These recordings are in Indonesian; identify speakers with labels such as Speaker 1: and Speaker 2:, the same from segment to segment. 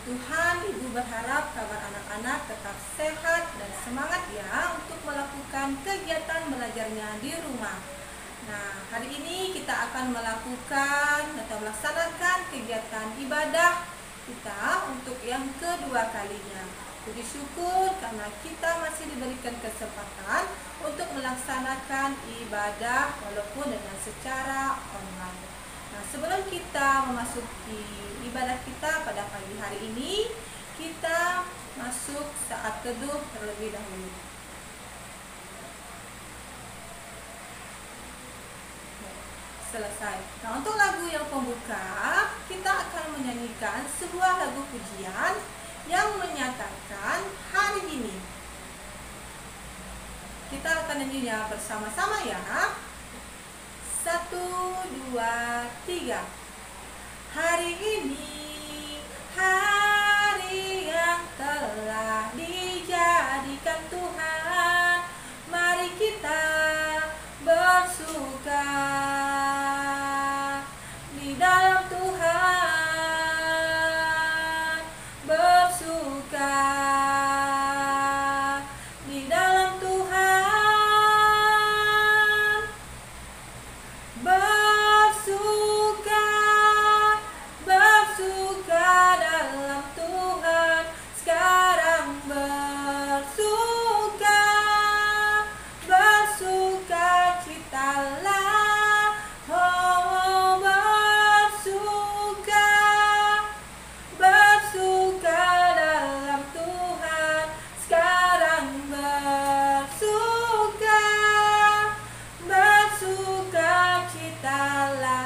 Speaker 1: Tuhan, Ibu berharap kabar anak-anak tetap sehat dan semangat ya untuk melakukan kegiatan belajarnya di rumah. Nah, hari ini kita akan melakukan atau melaksanakan kegiatan ibadah kita untuk yang kedua kalinya. Puji syukur karena kita masih diberikan kesempatan untuk melaksanakan ibadah walaupun dengan secara online. Nah, sebelum kita memasuki ibadah kita pada pagi hari ini, kita masuk saat teduh terlebih dahulu. Selesai. Nah, untuk lagu yang pembuka, kita akan menyanyikan sebuah lagu pujian yang menyatakan hari ini. Kita akan nyanyinya bersama-sama ya. 1, 2, 3. Hari ini, hari yang telah dijadikan Tuhan, mari kita bersuka di dalam Tuhan, bersuka di dalam Tuhan, bersuka dalam Tuhan, sekarang bersuka citalah, oh bersuka dalam Tuhan, sekarang bersuka citalah.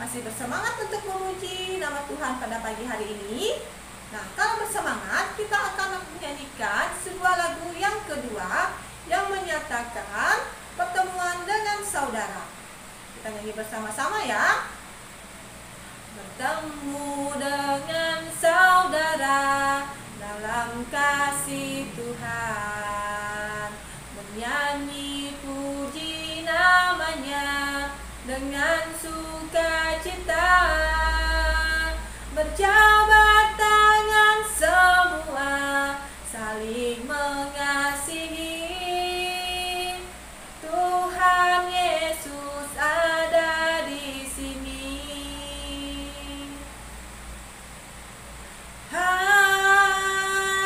Speaker 1: Masih bersemangat untuk memuji nama Tuhan pada pagi hari ini? Nah, kalau bersemangat, kita akan menyanyikan sebuah lagu yang kedua yang menyatakan pertemuan dengan saudara. Kita nyanyi bersama-sama ya. Bertemu dengan saudara dalam kasih Tuhan, menyanyi puji namanya dengan sukacita, berjabat tangan semua, saling mengasihi. Tuhan Yesus ada di sini.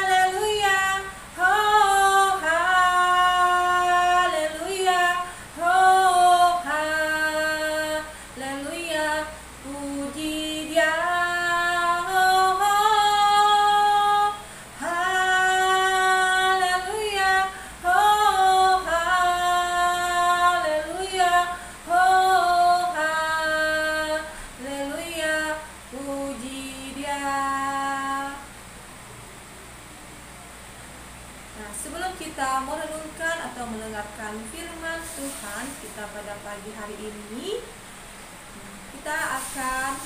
Speaker 1: Haleluya, oh haleluya, oh haleluya, puji Dia, oh haleluya, oh haleluya, oh haleluya, puji Dia. Nah, sebelum kita merenungkan atau mendengarkan firman Tuhan kita pada pagi hari ini, kita akan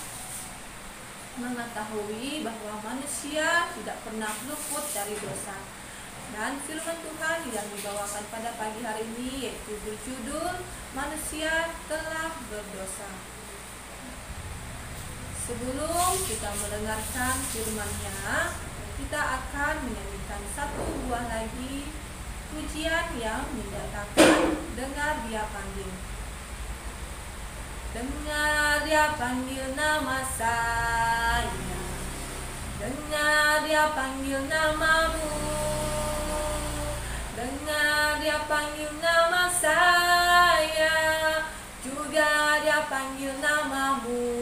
Speaker 1: mengetahui bahwa manusia tidak pernah luput dari dosa. Dan firman Tuhan yang dibawakan pada pagi hari ini yaitu berjudul Manusia Telah Berdosa. Sebelum kita mendengarkan firman-Nya, kita akan menyanyikan satu buah lagi pujian yang menyatakan dengar Dia panggil. Dengar Dia panggil nama saya, dengar Dia panggil namamu, dengar Dia panggil nama saya, juga Dia panggil namamu.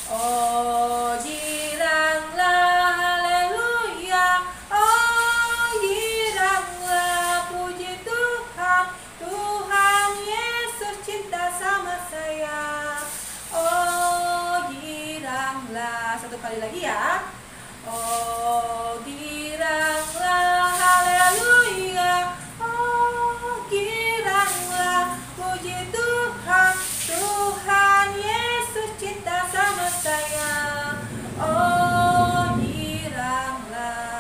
Speaker 1: Oh giranglah haleluya, oh giranglah puji Tuhan, Tuhan Yesus cinta sama saya. Oh giranglah, satu kali lagi ya. Oh giranglah haleluya, oh giranglah puji Tuhan, Tuhan Yesus cinta sama saya. Oh giranglah.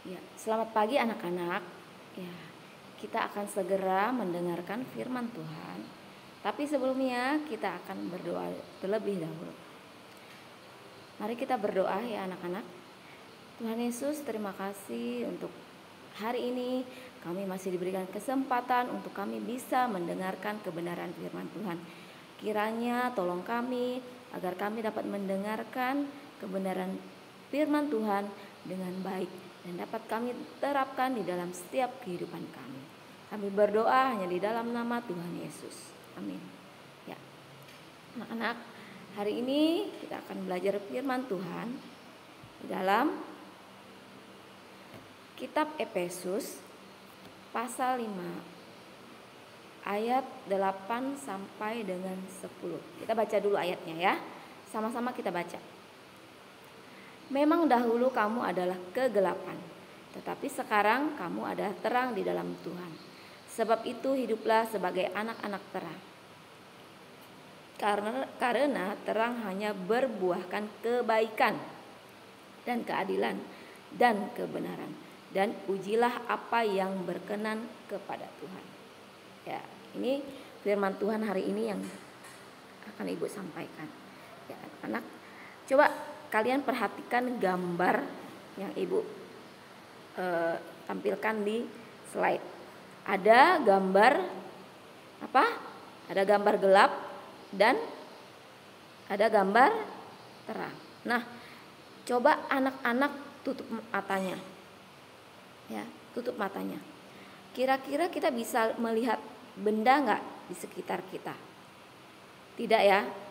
Speaker 2: Ya, selamat pagi anak-anak. Ya, kita akan segera mendengarkan firman Tuhan. Tapi sebelumnya kita akan berdoa terlebih dahulu. Mari kita berdoa ya anak-anak. Tuhan Yesus, terima kasih untuk hari ini kami masih diberikan kesempatan untuk kami bisa mendengarkan kebenaran firman Tuhan. Kiranya tolong kami agar kami dapat mendengarkan kebenaran firman Tuhan dengan baik dan dapat kami terapkan di dalam setiap kehidupan kami. Kami berdoa hanya di dalam nama Tuhan Yesus. Amin. Ya, anak-anak, hari ini kita akan belajar firman Tuhan di dalam kitab Efesus pasal 5 ayat 8 sampai dengan 10. Kita baca dulu ayatnya ya. Sama-sama kita baca. Memang dahulu kamu adalah kegelapan, tetapi sekarang kamu adalah terang di dalam Tuhan. Sebab itu hiduplah sebagai anak-anak terang. Karena terang hanya berbuahkan kebaikan dan keadilan dan kebenaran. Dan ujilah apa yang berkenan kepada Tuhan. Ya, ini firman Tuhan hari ini yang akan Ibu sampaikan. Ya, anak-anak, coba kalian perhatikan gambar yang Ibu tampilkan di slide. Ada gambar apa? Ada gambar gelap dan ada gambar terang. Nah, coba anak-anak tutup matanya. Ya, tutup matanya. Kira-kira kita bisa melihat benda nggak di sekitar kita? Tidak ya?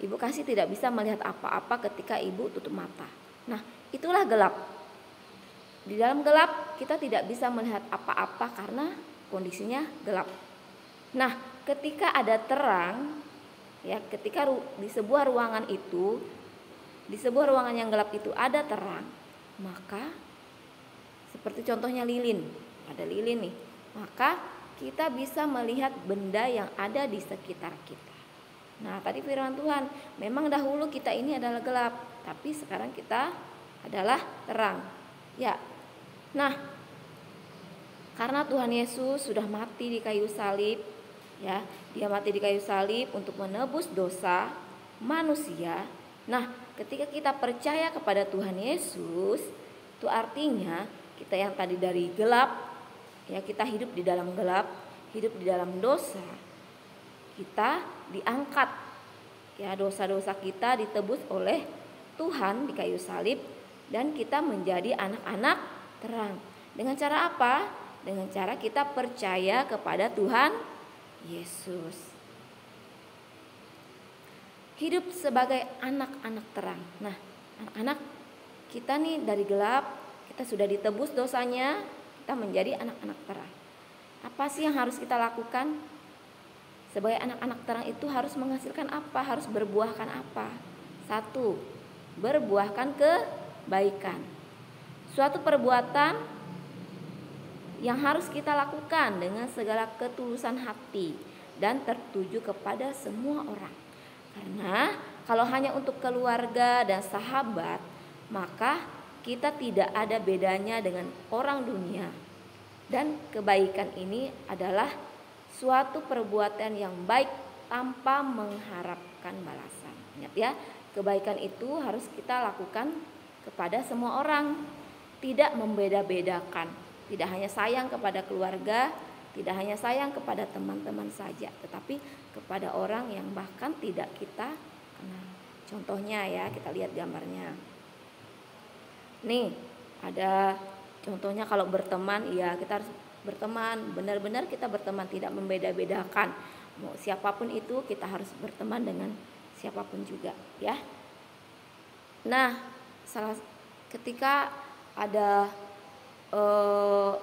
Speaker 2: Ibu kasih tidak bisa melihat apa-apa ketika ibu tutup mata. Nah, itulah gelap. Di dalam gelap kita tidak bisa melihat apa-apa karena kondisinya gelap. Nah, ketika ada terang, ya, ketika di sebuah ruangan itu, di sebuah ruangan yang gelap itu ada terang, maka seperti contohnya lilin, ada lilin nih, maka kita bisa melihat benda yang ada di sekitar kita. Nah, tadi firman Tuhan, memang dahulu kita ini adalah gelap, tapi sekarang kita adalah terang. Ya. Nah, karena Tuhan Yesus sudah mati di kayu salib, ya, Dia mati di kayu salib untuk menebus dosa manusia. Nah, ketika kita percaya kepada Tuhan Yesus, itu artinya kita yang tadi dari gelap, ya, kita hidup di dalam gelap, hidup di dalam dosa, kita diangkat, ya, dosa-dosa kita ditebus oleh Tuhan di kayu salib dan kita menjadi anak-anak terang. Dengan cara apa? Dengan cara kita percaya kepada Tuhan Yesus. Hidup sebagai anak-anak terang. Nah, anak-anak, kita nih dari gelap, kita sudah ditebus dosanya, kita menjadi anak-anak terang. Apa sih yang harus kita lakukan? Sebagai anak-anak terang itu harus menghasilkan apa? Harus berbuahkan apa? 1. Berbuahkan kebaikan. Suatu perbuatan yang harus kita lakukan dengan segala ketulusan hati dan tertuju kepada semua orang. Karena kalau hanya untuk keluarga dan sahabat, maka kita tidak ada bedanya dengan orang dunia. Dan kebaikan ini adalah suatu perbuatan yang baik tanpa mengharapkan balasan. Ingat ya, kebaikan itu harus kita lakukan kepada semua orang, tidak membeda-bedakan. Tidak hanya sayang kepada keluarga, tidak hanya sayang kepada teman-teman saja, tetapi kepada orang yang bahkan tidak kita kenal. Contohnya ya, kita lihat gambarnya. Nih, ada contohnya kalau berteman, ya kita harus berteman, benar-benar kita berteman, tidak membeda-bedakan. Mau siapapun itu, kita harus berteman dengan siapapun juga, ya. Nah, ketika ada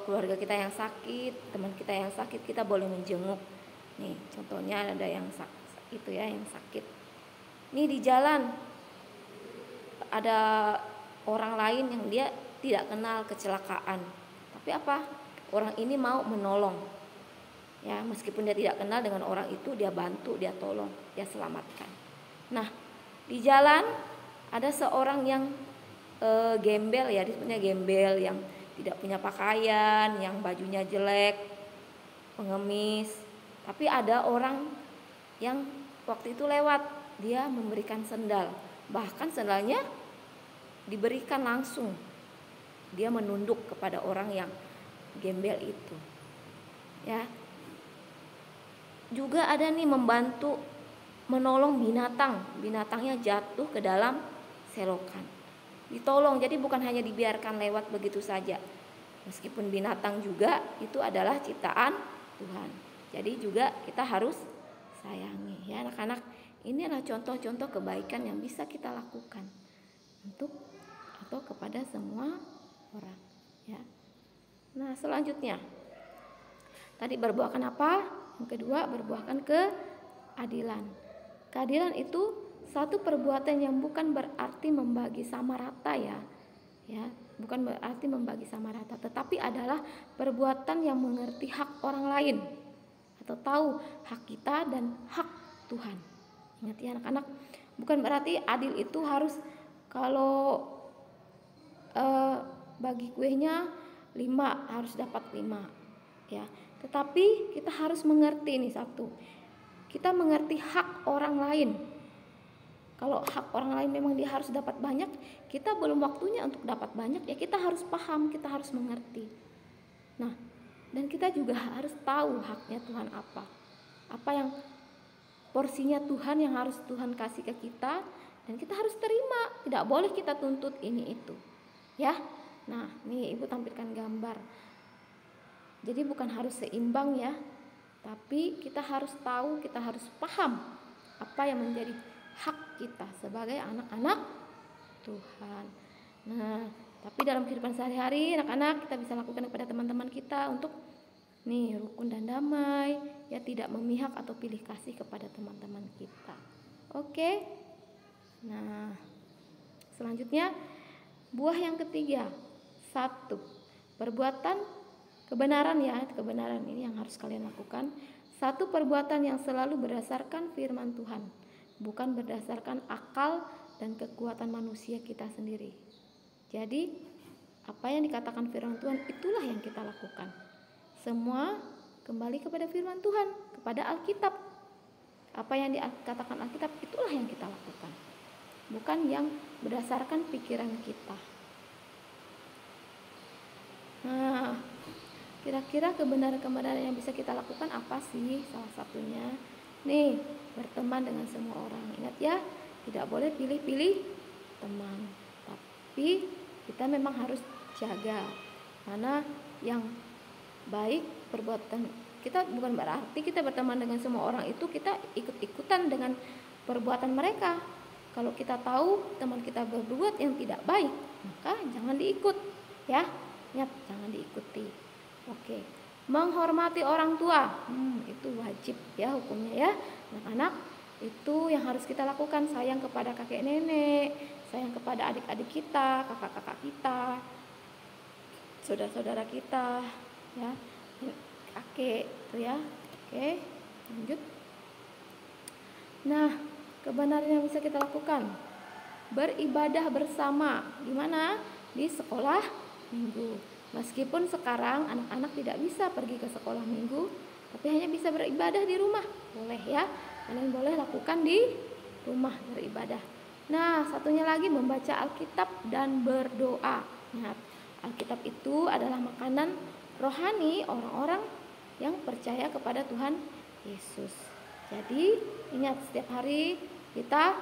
Speaker 2: keluarga kita yang sakit, teman kita yang sakit, kita boleh menjenguk. Nih, contohnya ada yang itu ya, yang sakit. Nih di jalan ada orang lain yang dia tidak kenal kecelakaan. Tapi apa? Orang ini mau menolong. Ya, meskipun dia tidak kenal dengan orang itu, dia bantu, dia tolong, dia selamatkan. Nah, di jalan ada seorang yang gembel ya, disebutnya gembel, yang tidak punya pakaian, yang bajunya jelek, pengemis. Tapi ada orang yang waktu itu lewat, dia memberikan sendal, bahkan sendalnya diberikan langsung. Dia menunduk kepada orang yang gembel itu. Ya. Juga ada nih membantu menolong binatang. Binatangnya jatuh ke dalam selokan. Ditolong, jadi bukan hanya dibiarkan lewat begitu saja. Meskipun binatang juga itu adalah ciptaan Tuhan. Jadi juga kita harus sayangi ya anak-anak. Ini adalah contoh-contoh kebaikan yang bisa kita lakukan untuk atau kepada semua orang ya. Nah, selanjutnya tadi berbuahkan apa? Yang kedua, berbuahkan keadilan. Keadilan itu satu perbuatan yang bukan berarti membagi sama rata ya. Ya, bukan berarti membagi sama rata, tetapi adalah perbuatan yang mengerti hak orang lain atau tahu hak kita dan hak Tuhan. Ingat ya anak-anak, bukan berarti adil itu harus kalau bagi kuenya 5 harus dapat 5 ya. Tetapi kita harus mengerti nih satu. Kita mengerti hak orang lain. Kalau hak orang lain memang dia harus dapat banyak, kita belum waktunya untuk dapat banyak ya, kita harus paham, kita harus mengerti. Nah, dan kita juga harus tahu haknya Tuhan apa. Apa yang porsinya Tuhan yang harus Tuhan kasih ke kita, dan kita harus terima. Tidak boleh kita tuntut ini itu. Ya. Nah, nih Ibu tampilkan gambar. Jadi bukan harus seimbang ya, tapi kita harus tahu, kita harus paham apa yang menjadi hak kita sebagai anak-anak Tuhan. Nah, tapi dalam kehidupan sehari-hari anak-anak kita bisa lakukan kepada teman-teman kita untuk nih rukun dan damai, ya tidak memihak atau pilih kasih kepada teman-teman kita. Oke. Nah, selanjutnya buah yang ketiga. 1. Perbuatan kebenaran ya, kebenaran ini yang harus kalian lakukan. 1. Perbuatan yang selalu berdasarkan firman Tuhan, bukan berdasarkan akal dan kekuatan manusia kita sendiri. Jadi, apa yang dikatakan firman Tuhan itulah yang kita lakukan. Semua kembali kepada firman Tuhan, kepada Alkitab. Apa yang dikatakan Alkitab itulah yang kita lakukan, bukan yang berdasarkan pikiran kita. Nah, kira-kira kebenaran-kebenaran yang bisa kita lakukan apa sih? Salah satunya nih, berteman dengan semua orang. Ingat ya, tidak boleh pilih-pilih teman. Tapi kita memang harus jaga mana yang baik perbuatan kita. Bukan berarti kita berteman dengan semua orang itu kita ikut-ikutan dengan perbuatan mereka. Kalau kita tahu teman kita berbuat yang tidak baik, maka jangan diikut ya. Ingat, jangan diikuti. Oke. Menghormati orang tua, itu wajib ya hukumnya ya. Anak-anak, itu yang harus kita lakukan. Sayang kepada kakek nenek, sayang kepada adik-adik kita, kakak-kakak kita, saudara-saudara kita ya, kakek itu ya. Oke, lanjut. Nah, kebenaran yang bisa kita lakukan, beribadah bersama. Di mana? Di sekolah minggu. Meskipun sekarang anak-anak tidak bisa pergi ke sekolah minggu, tapi hanya bisa beribadah di rumah. Boleh ya, kalian boleh lakukan di rumah beribadah. Nah, satunya lagi membaca Alkitab dan berdoa. Ingat, Alkitab itu adalah makanan rohani orang-orang yang percaya kepada Tuhan Yesus. Jadi, ingat setiap hari kita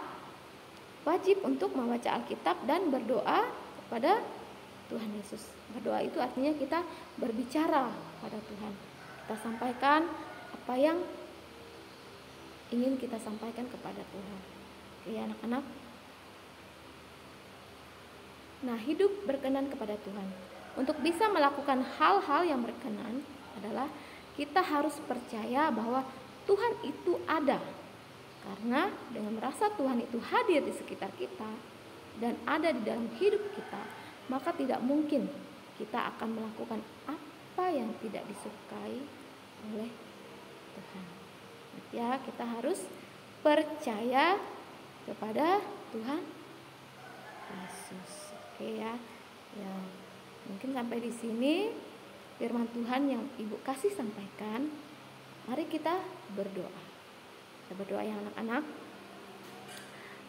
Speaker 2: wajib untuk membaca Alkitab dan berdoa kepada Tuhan Yesus. Berdoa itu artinya kita berbicara pada Tuhan. Kita sampaikan apa yang ingin kita sampaikan kepada Tuhan. Oke anak-anak. Nah, hidup berkenan kepada Tuhan. Untuk bisa melakukan hal-hal yang berkenan adalah kita harus percaya bahwa Tuhan itu ada. Karena dengan merasa Tuhan itu hadir di sekitar kita dan ada di dalam hidup kita, maka tidak mungkin kita akan melakukan apa yang tidak disukai oleh Tuhan. Ya, kita harus percaya kepada Tuhan Yesus. Oke ya. Ya. Mungkin sampai di sini firman Tuhan yang Ibu kasih sampaikan. Mari kita berdoa. Kita berdoa ya anak-anak.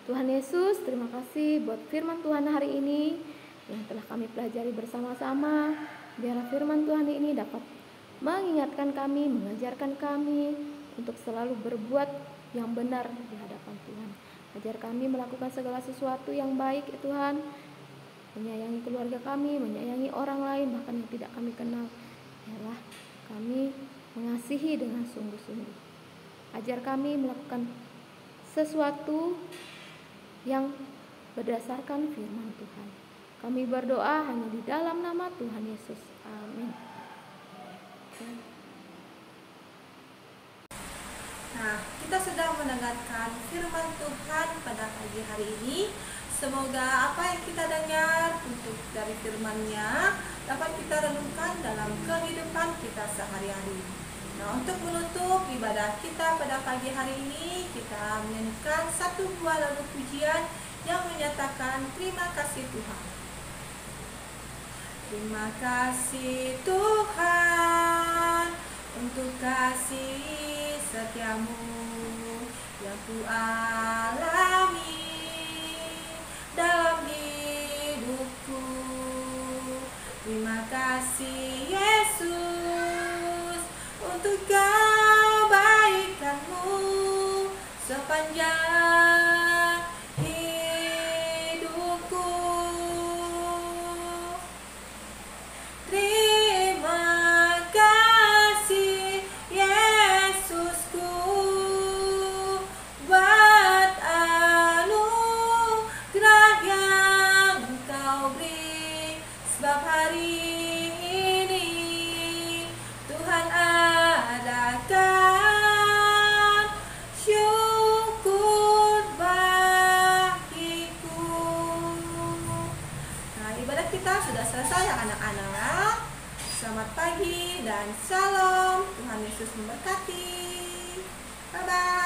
Speaker 2: Tuhan Yesus, terima kasih buat firman Tuhan hari ini yang telah kami pelajari bersama-sama. Biar firman Tuhan ini dapat mengingatkan kami, mengajarkan kami untuk selalu berbuat yang benar di hadapan Tuhan. Ajar kami melakukan segala sesuatu yang baik ya Tuhan, menyayangi keluarga kami, menyayangi orang lain bahkan yang tidak kami kenal. Biarlah kami mengasihi dengan sungguh-sungguh. Ajar kami melakukan sesuatu yang berdasarkan firman Tuhan. Kami berdoa hanya di dalam nama Tuhan Yesus. Amin.
Speaker 1: Nah, kita sudah mendengarkan firman Tuhan pada pagi hari ini. Semoga apa yang kita dengar untuk dari firman-Nya dapat kita renungkan dalam kehidupan kita sehari-hari. Nah, untuk menutup ibadah kita pada pagi hari ini, kita menyanyikan satu buah lagu pujian yang menyatakan terima kasih Tuhan. Terima kasih Tuhan untuk kasih setiamu yang ku alami dalam hidupku. Terima kasih Yesus untuk kebaikanmu sepanjang hidupku. Terima kasih Yesusku buat anugerah yang Engkau beri, sebab hari ini Tuhan adakan syukur bagiku. Nah, ibadah kita sudah selesai ya anak-anak. Selamat pagi dan shalom. Tuhan Yesus memberkati. Bye-bye.